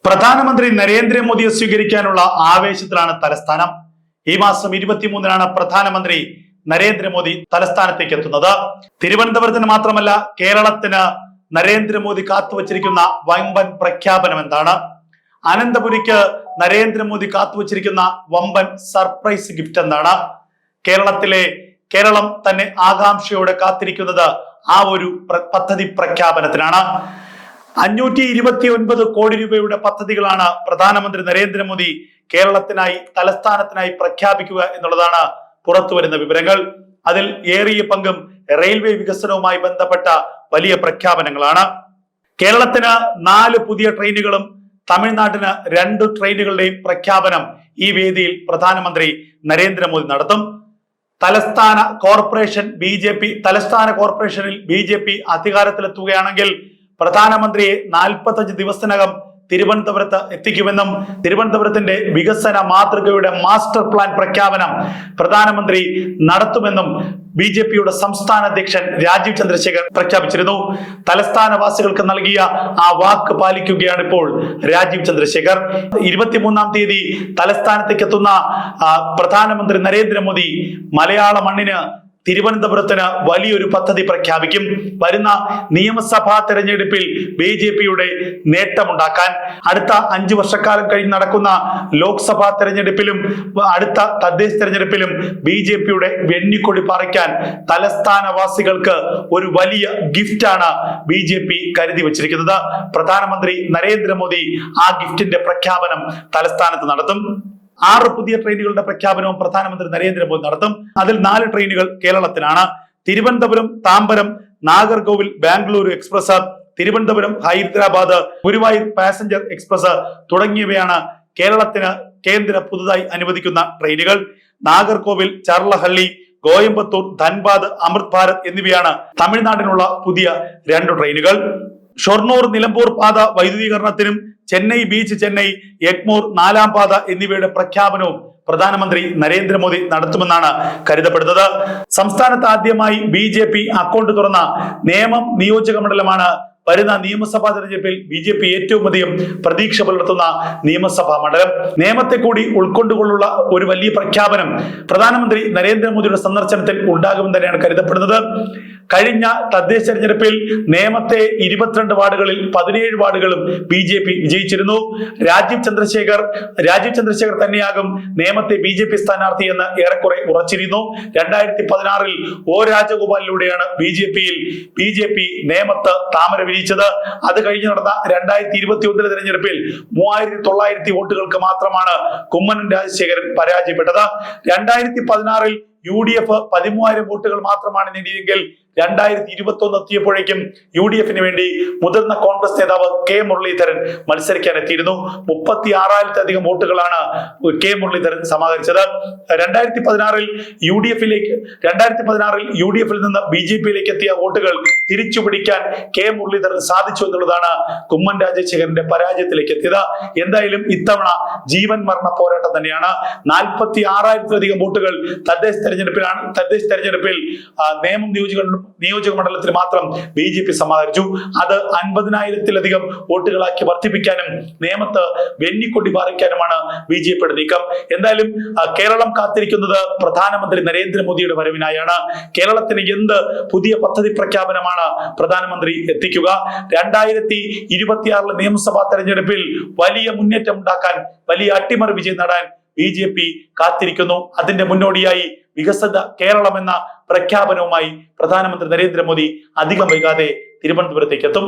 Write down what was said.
പ്രധാനമന്ത്രി നരേന്ദ്രമോദിയെ സ്വീകരിക്കാനുള്ള ആവേശത്തിലാണ് തലസ്ഥാനം. ഈ മാസം 23-നാണ് പ്രധാനമന്ത്രി നരേന്ദ്രമോദി തലസ്ഥാനത്തേക്ക് എത്തുന്നത്. തിരുവനന്തപുരത്തിന് മാത്രമല്ല, കേരളത്തിന് നരേന്ദ്രമോദി കാത്തുവച്ചിരിക്കുന്ന വമ്പൻ പ്രഖ്യാപനം എന്താണ്? അനന്തപുരിക്ക് നരേന്ദ്രമോദി കാത്തുവച്ചിരിക്കുന്ന വമ്പൻ സർപ്രൈസ് ഗിഫ്റ്റ് എന്താണ്? കേരളം തന്നെ ആകാംക്ഷയോടെ കാത്തിരിക്കുന്നത് ആ ഒരു പദ്ധതി പ്രഖ്യാപനത്തിനാണ്. 529 കോടി രൂപയുടെ പദ്ധതികളാണ് പ്രധാനമന്ത്രി നരേന്ദ്രമോദി കേരളത്തിനായി, തലസ്ഥാനത്തിനായി പ്രഖ്യാപിക്കുക എന്നുള്ളതാണ് പുറത്തുവരുന്ന വിവരങ്ങൾ. അതിൽ ഏറിയ പങ്കും റെയിൽവേ വികസനവുമായി ബന്ധപ്പെട്ട വലിയ പ്രഖ്യാപനങ്ങളാണ്. കേരളത്തിന് 4 പുതിയ ട്രെയിനുകളും തമിഴ്നാട്ടിന് 2 ട്രെയിനുകളുടെയും പ്രഖ്യാപനം ഈ വേദിയിൽ പ്രധാനമന്ത്രി നരേന്ദ്രമോദി നടത്തും. തലസ്ഥാന കോർപ്പറേഷനിൽ BJP അധികാരത്തിലെത്തുകയാണെങ്കിൽ പ്രധാനമന്ത്രിയെ 45 ദിവസത്തിനകം തിരുവനന്തപുരത്ത് എത്തിക്കുമെന്നും തിരുവനന്തപുരത്തിന്റെ വികസന മാതൃകയുടെ മാസ്റ്റർ പ്ലാൻ പ്രഖ്യാപനം പ്രധാനമന്ത്രി നടത്തുമെന്നും BJPയുടെ സംസ്ഥാന അധ്യക്ഷൻ രാജീവ് ചന്ദ്രശേഖർ പ്രഖ്യാപിച്ചിരുന്നു. തലസ്ഥാനവാസികൾക്ക് നൽകിയ ആ വാക്ക് പാലിക്കുകയാണ് ഇപ്പോൾ രാജീവ് ചന്ദ്രശേഖർ. 23-ാം തീയതി തലസ്ഥാനത്തേക്ക് എത്തുന്ന പ്രധാനമന്ത്രി നരേന്ദ്രമോദി മലയാള മണ്ണിന്, തിരുവനന്തപുരത്തിന് വലിയൊരു പദ്ധതി പ്രഖ്യാപിക്കും. വരുന്ന നിയമസഭാ തെരഞ്ഞെടുപ്പിൽ BJPയുടെ നേട്ടമുണ്ടാക്കാൻ, അടുത്ത 5 വർഷക്കാലം കഴിഞ്ഞ് നടക്കുന്ന ലോക്സഭാ തെരഞ്ഞെടുപ്പിലും അടുത്ത തദ്ദേശ തെരഞ്ഞെടുപ്പിലും BJPയുടെ വെന്നിക്കൊടി പറിക്കാൻ തലസ്ഥാനവാസികൾക്ക് ഒരു വലിയ ഗിഫ്റ്റാണ് BJP കരുതി വച്ചിരിക്കുന്നത്. പ്രധാനമന്ത്രി നരേന്ദ്രമോദി ആ ഗിഫ്റ്റിന്റെ പ്രഖ്യാപനം തലസ്ഥാനത്ത് നടത്തും. 6 പുതിയ ട്രെയിനുകളുടെ പ്രഖ്യാപനവും പ്രധാനമന്ത്രി നരേന്ദ്രമോദി നടത്തും. അതിൽ 4 ട്രെയിനുകൾ കേരളത്തിനാണ്. Thiruvananthapuram Tambaram Nagercoil Bengaluru express, Thiruvananthapuram Hyderabad Guruvayur passenger express തുടങ്ങിയവയാണ് കേരളത്തിന് കേന്ദ്രം പുതുതായി അനുവദിക്കുന്ന ട്രെയിനുകൾ. നാഗർകോവിൽ ചർലഹള്ളി, കോയമ്പത്തൂർ, ധൻബാദ്, അമൃത് ഭാരത് എന്നിവയാണ് തമിഴ്നാടിനുള്ള പുതിയ 2 ട്രെയിനുകൾ. ഷൊർണൂർ നിലമ്പൂർ പാത വൈദ്യുതീകരണത്തിനും ചെന്നൈ ബീച്ച്, ചെന്നൈ എഗ്മോർ 4-ാം പാത എന്നിവയുടെ പ്രഖ്യാപനവും പ്രധാനമന്ത്രി നരേന്ദ്രമോദി നടത്തുമെന്നാണ് കരുതപ്പെടുന്നത്. സംസ്ഥാനത്ത് ആദ്യമായി BJP അക്കൗണ്ട് തുറന്ന നേമം നിയോജക മണ്ഡലമാണ് വരുന്ന നിയമസഭാ തെരഞ്ഞെടുപ്പിൽ BJP ഏറ്റവും അധികം പ്രതീക്ഷ പുലർത്തുന്ന നിയമസഭാ മണ്ഡലം. നേമത്തെ കൂടി ഉൾക്കൊണ്ടുകൊണ്ടുള്ള ഒരു വലിയ പ്രഖ്യാപനം പ്രധാനമന്ത്രി നരേന്ദ്രമോദിയുടെ സന്ദർശനത്തിൽ ഉണ്ടാകുമെന്ന് തന്നെയാണ് കരുതപ്പെടുന്നത്. കഴിഞ്ഞ തദ്ദേശ തെരഞ്ഞെടുപ്പിൽ നേമത്തെ 22 വാർഡുകളിൽ 17 വാർഡുകളും BJP വിജയിച്ചിരുന്നു. രാജീവ് ചന്ദ്രശേഖർ തന്നെയാകും നേമത്തെ BJP സ്ഥാനാർത്ഥി എന്ന് ഏറെക്കുറെ ഉറച്ചിരുന്നു. 2016-ൽ O രാജഗോപാലിലൂടെയാണ് BJP നേമത്ത് താമര വിരിച്ചത്. അത് കഴിഞ്ഞ് നടന്ന 2021 തെരഞ്ഞെടുപ്പിൽ 3900 വോട്ടുകൾക്ക് മാത്രമാണ് കുമ്മനം രാജശേഖരൻ പരാജയപ്പെട്ടത്. 2016-ൽ UDF 13,000 വോട്ടുകൾ മാത്രമാണ് നേടിയെങ്കിൽ 2021 എത്തിയപ്പോഴേക്കും UDFന് വേണ്ടി മുതിർന്ന കോൺഗ്രസ് നേതാവ് K മുരളീധരൻ മത്സരിക്കാൻ എത്തിയിരുന്നു. 36,000-ലധികം വോട്ടുകളാണ് K മുരളീധരൻ സമാഹരിച്ചത്. 2016-ൽ UDFിൽ നിന്ന് BJPയിലേക്ക് എത്തിയ വോട്ടുകൾ തിരിച്ചുപിടിക്കാൻ K മുരളീധരൻ സാധിച്ചു എന്നുള്ളതാണ് കുമ്മനം രാജശേഖരന്റെ പരാജയത്തിലേക്ക് എത്തിയത്. എന്തായാലും ഇത്തവണ ജീവൻ മരണ പോരാട്ടം തന്നെയാണ്. 46,000-ലധികം വോട്ടുകൾ തദ്ദേശ തെരഞ്ഞെടുപ്പിൽ നേമം നിയോജക മണ്ഡലത്തിൽ മാത്രം BJP സമാഹരിച്ചു. അത് 50,000-ലധികം വോട്ടുകളാക്കി വർദ്ധിപ്പിക്കാനും നേമത്ത് വെന്നിക്കൊടി പാറിക്കാനുമാണ് BJPയുടെ നീക്കം. എന്തായാലും കേരളം കാത്തിരിക്കുന്നത് പ്രധാനമന്ത്രി നരേന്ദ്രമോദിയുടെ വരവിനായാണ്. കേരളത്തിന് എന്ത് പുതിയ പദ്ധതി പ്രഖ്യാപനമാണ് പ്രധാനമന്ത്രി എത്തിക്കുക? 2026 നിയമസഭാ തെരഞ്ഞെടുപ്പിൽ വലിയ മുന്നേറ്റം ഉണ്ടാക്കാൻ, വലിയ അട്ടിമറി വിജയം നേടാൻ BJP കാത്തിരിക്കുന്നു. അതിന്റെ മുന്നോടിയായി വികസിത കേരളം എന്ന പ്രഖ്യാപനവുമായി പ്രധാനമന്ത്രി നരേന്ദ്രമോദി അധികം വൈകാതെ തിരുവനന്തപുരത്തേക്ക് എത്തും.